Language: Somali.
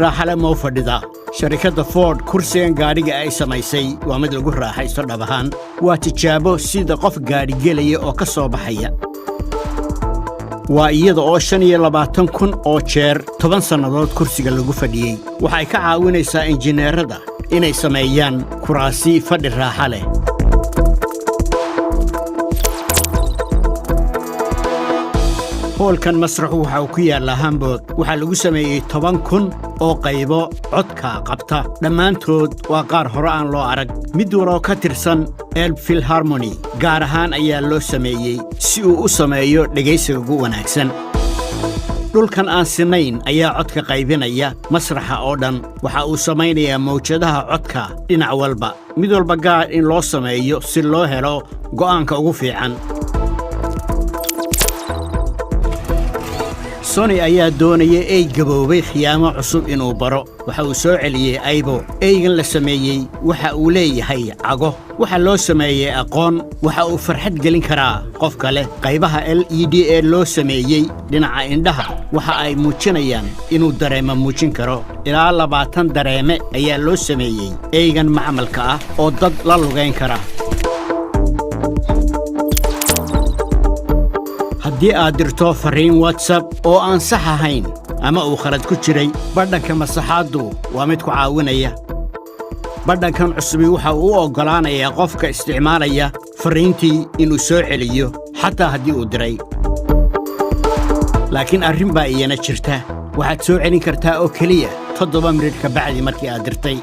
raaxa leh ma u fadhida sharikadda Ford kursigan gaadhiga ay samaysay waa mid lagu raaxaysto dhab ahaan waa tijaabo sida qof gaadhi gelaya oo ka soo baxaya waa iyada oo 25,000 oo jeer 10 sannadood kursiga lagu fadhiyey waxay ka caawinaysaa injineerada inay sameeyaan kuraasi fadhi raaxa leh hoolkan masraxu waxa uu ku yaallaa Hamburg waxaa lagu sameeyey 10,000 oo qaybo codka qabta dhammaantood waa qaar hore aan loo arag mid waloo ka tirsan Philharmony gaar ahaan ayaa loo sameeyey si uu u sameeyo dhegaysiga ugu wanaagsan dhulkan aan sinayn ayaa codka qaybinaya masraxa oo dhan waxa uu samaynayaa mawjadaha codka dhinac walba mid walba gaar in loo sameeyo si loo helo go'aanka ugu fiican Sony ayaa doonaya ay gaboobay khiyaamo cusub inuu baro waxa uu soo celiyay aybo aygan la sameeyay waxa uu leeyahay cago waxa loo sameeyay aqoon waxa uu farxad gelin karaa qof kale qaybaha LED ee loo sameeyay dhinaca indhaha waxa ay muujinayaan inuu dareemo muujin karo ilaa 20 dareeme ayaa loo sameeyay aygan macmalka ah oo dad la lugayn kara haddii aad dirto fariin WhatsApp oo aan sax ahayn ama uu khalad ku jiray badhanka masaxaadu waa mid ku caawinaya badhankan cusub waxa uu ogolaanayaa qofka isticmaalaya fariintii inuu soo celiyo xataa haddii uu diray laakiin arrin baa iyana jirta waxaad soo celin kartaa oo kaliya 7 minute ka bacdi markii aad dirtay